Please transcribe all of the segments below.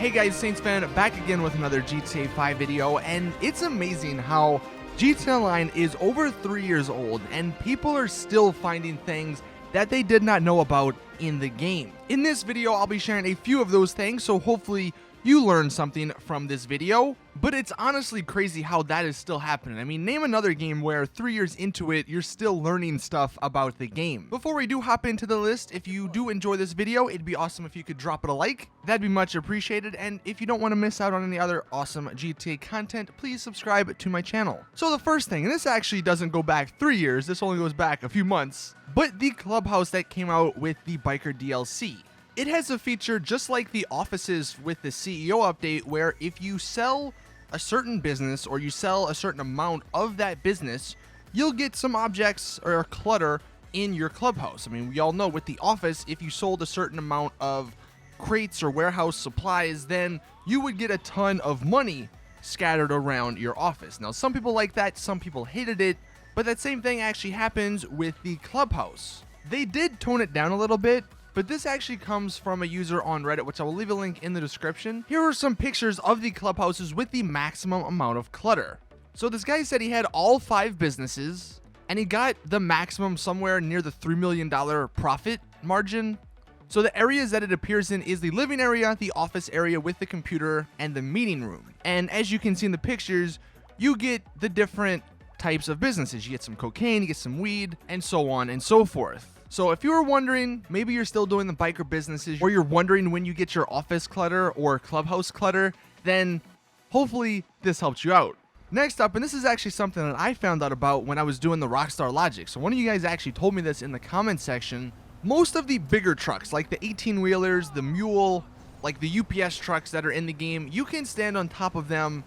Hey guys, Saintsfan back again with another GTA 5 video, and it's amazing how GTA Online is over 3 years old and people are still finding things that they did not know about in the game. In this video, I'll be sharing a few of those things, so hopefully you learn something from this video, but it's honestly crazy how that is still happening. I mean, name another game where 3 years into it, you're still learning stuff about the game. Before we do hop into the list, if you do enjoy this video, it'd be awesome if you could drop it a like. That'd be much appreciated, and if you don't want to miss out on any other awesome GTA content, please subscribe to my channel. So the first thing, and this actually doesn't go back 3 years, this only goes back a few months, but the Clubhouse that came out with the Biker DLC. It has a feature just like the offices with the CEO update where if you sell a certain business or you sell a certain amount of that business, you'll get some objects or clutter in your clubhouse. I mean, we all know with the office, if you sold a certain amount of crates or warehouse supplies, then you would get a ton of money scattered around your office. Now, some people like that, some people hated it, but that same thing actually happens with the clubhouse. They did tone it down a little bit, but this actually comes from a user on Reddit, which I will leave a link in the description. Here are some pictures of the clubhouses with the maximum amount of clutter. So this guy said he had all 5 businesses, and he got the maximum somewhere near the $3 million profit margin. So the areas that it appears in is the living area, the office area with the computer, and the meeting room. And as you can see in the pictures, you get the different types of businesses. You get some cocaine, you get some weed, and so on and so forth. So if you were wondering, maybe you're still doing the biker businesses, or you're wondering when you get your office clutter or clubhouse clutter, then hopefully this helps you out. Next up, and this is actually something that I found out about when I was doing the Rockstar Logic. So one of you guys actually told me this in the comment section. Most of the bigger trucks, like the 18-wheelers, the mule, like the UPS trucks that are in the game, you can stand on top of them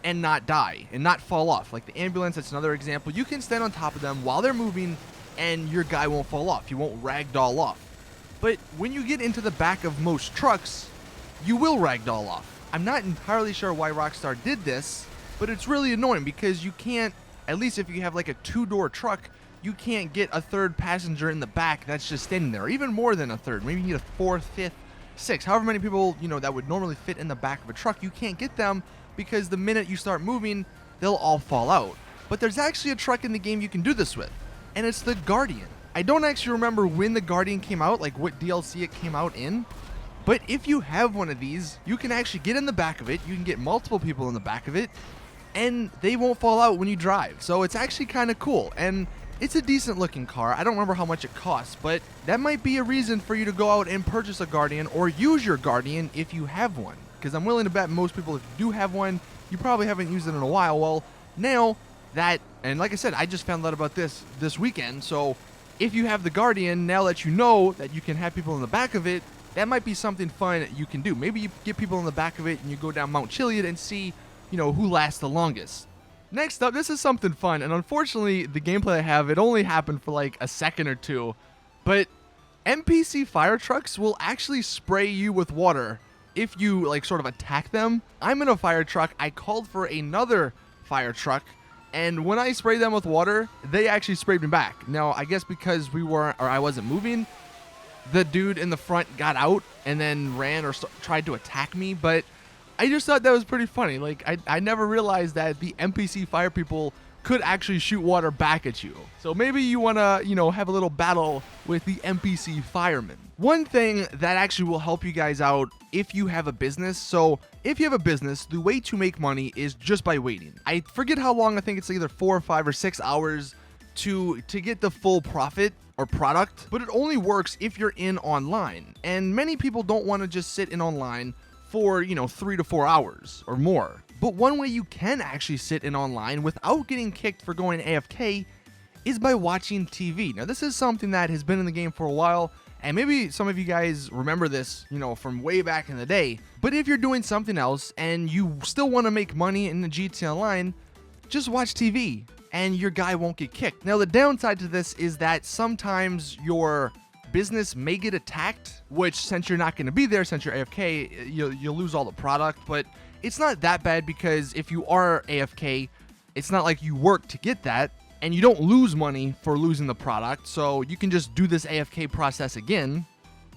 and not die and not fall off. Like the ambulance, that's another example. You can stand on top of them while they're moving and your guy won't fall off. You won't ragdoll off. But when you get into the back of most trucks, you will ragdoll off. I'm not entirely sure why Rockstar did this, but it's really annoying because you can't, at least if you have like a 2-door truck, you can't get a third passenger in the back that's just standing there, or even more than a third. Maybe you need a 4th, 5th, 6th, however many people, that would normally fit in the back of a truck. You can't get them because the minute you start moving, they'll all fall out. But there's actually a truck in the game you can do this with, and it's the Guardian. I don't actually remember when the Guardian came out, like what DLC it came out in, but if you have one of these, you can actually get in the back of it, you can get multiple people in the back of it, and they won't fall out when you drive. So it's actually kind of cool, and it's a decent looking car. I don't remember how much it costs, but that might be a reason for you to go out and purchase a Guardian or use your Guardian if you have one. Because I'm willing to bet most people, if you do have one, you probably haven't used it in a while. Well, now that, and like I said, I just found out about this weekend, so if you have the Guardian, now that you know that you can have people in the back of it, that might be something fun that you can do. Maybe you get people in the back of it and you go down Mount Chiliad and see, who lasts the longest. Next up, this is something fun, and unfortunately, the gameplay I have, it only happened for like a second or two, but NPC fire trucks will actually spray you with water if you sort of attack them. I'm in a fire truck. I called for another fire truck, and when I sprayed them with water, they actually sprayed me back. Now, I guess because I wasn't moving, the dude in the front got out and then ran or tried to attack me, but I just thought that was pretty funny. I never realized that the NPC fire people could actually shoot water back at you. So maybe you want to, have a little battle with the NPC firemen. One thing that actually will help you guys out if you have a business. So if you have a business, the way to make money is just by waiting. I forget how long, I think it's either 4 or 5 or 6 hours to get the full profit or product, but it only works if you're in online. And many people don't want to just sit in online for 3 to 4 hours or more. But one way you can actually sit in online without getting kicked for going AFK is by watching TV. Now, this is something that has been in the game for a while, and maybe some of you guys remember this, from way back in the day. But if you're doing something else and you still want to make money in the GTA Online, just watch TV and your guy won't get kicked. Now, the downside to this is that sometimes your business may get attacked, which since you're not going to be there, since you're AFK, you'll lose all the product. But it's not that bad because if you are AFK, it's not like you work to get that, and you don't lose money for losing the product. So you can just do this AFK process again.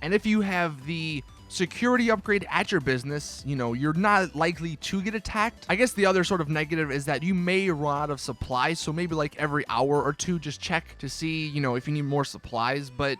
And if you have the security upgrade at your business. You know, you're not likely to get attacked. I guess the other sort of negative is that you may run out of supplies, so maybe like every hour or two, just check to see, you know, if you need more supplies. But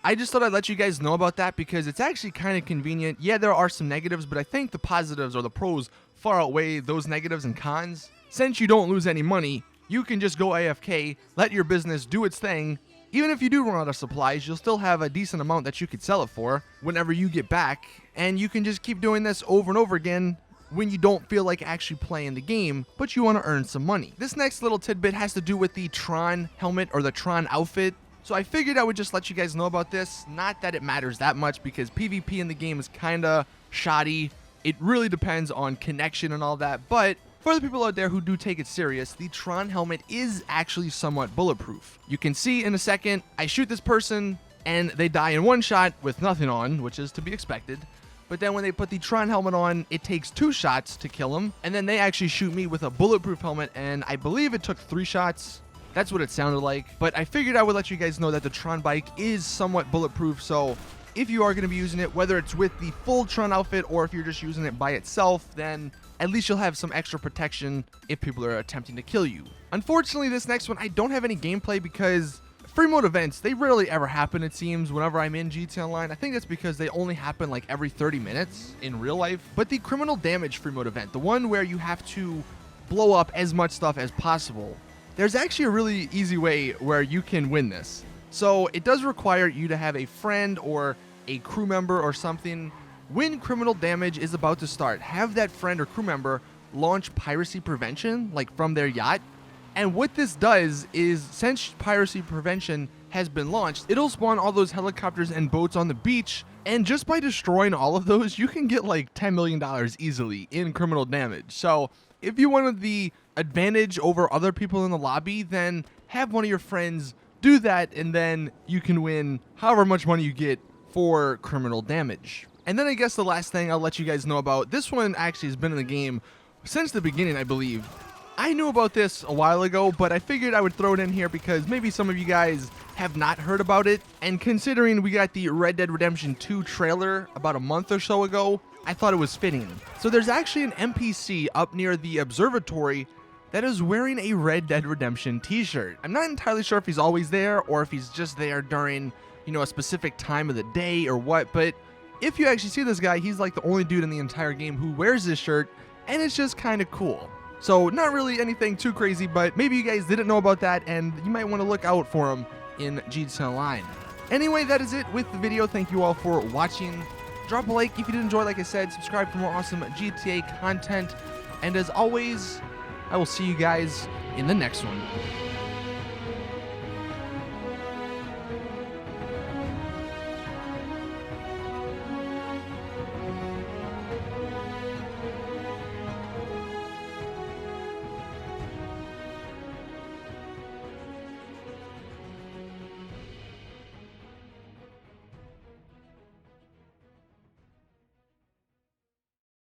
I just thought I'd let you guys know about that because it's actually kind of convenient. Yeah, there are some negatives, but I think the positives or the pros far outweigh those negatives and cons. Since you don't lose any money, you can just go AFK, let your business do its thing. Even if you do run out of supplies, you'll still have a decent amount that you could sell it for whenever you get back. And you can just keep doing this over and over again when you don't feel like actually playing the game, but you want to earn some money. This next little tidbit has to do with the Tron helmet or the Tron outfit. So I figured I would just let you guys know about this. Not that it matters that much because PvP in the game is kind of shoddy. It really depends on connection and all that. But for the people out there who do take it serious, the Tron helmet is actually somewhat bulletproof. You can see in a second, I shoot this person and they die in one shot with nothing on, which is to be expected. But then when they put the Tron helmet on, it takes 2 shots to kill them. And then they actually shoot me with a bulletproof helmet, and I believe it took 3 shots. That's what it sounded like, but I figured I would let you guys know that the Tron bike is somewhat bulletproof, so if you are going to be using it, whether it's with the full Tron outfit or if you're just using it by itself, then at least you'll have some extra protection if people are attempting to kill you. Unfortunately, this next one, I don't have any gameplay because free mode events, they rarely ever happen, it seems, whenever I'm in GTA Online. I think that's because they only happen like every 30 minutes in real life. But the criminal damage free mode event, the one where you have to blow up as much stuff as possible, there's actually a really easy way where you can win this. So it does require you to have a friend or a crew member or something. When criminal damage is about to start, have that friend or crew member launch piracy prevention, like from their yacht. And what this does is, since piracy prevention has been launched, it'll spawn all those helicopters and boats on the beach. And just by destroying all of those, you can get like $10 million easily in criminal damage. So if you wanted the advantage over other people in the lobby, then have one of your friends do that, and then you can win however much money you get for criminal damage. And then I guess the last thing I'll let you guys know about, this one actually has been in the game since the beginning, I believe. I knew about this a while ago, but I figured I would throw it in here because maybe some of you guys have not heard about it. And considering we got the Red Dead Redemption 2 trailer about a month or so ago, I thought it was fitting. So there's actually an NPC up near the observatory that is wearing a Red Dead Redemption t-shirt. I'm not entirely sure if he's always there or if he's just there during, you know, a specific time of the day or what, but if you actually see this guy, he's like the only dude in the entire game who wears this shirt, and it's just kind of cool. So not really anything too crazy, but maybe you guys didn't know about that, and you might want to look out for him in GTA Online. Anyway, that is it with the video. Thank you all for watching. Drop a like if you did enjoy, like I said. Subscribe for more awesome GTA content. And as always, I will see you guys in the next one.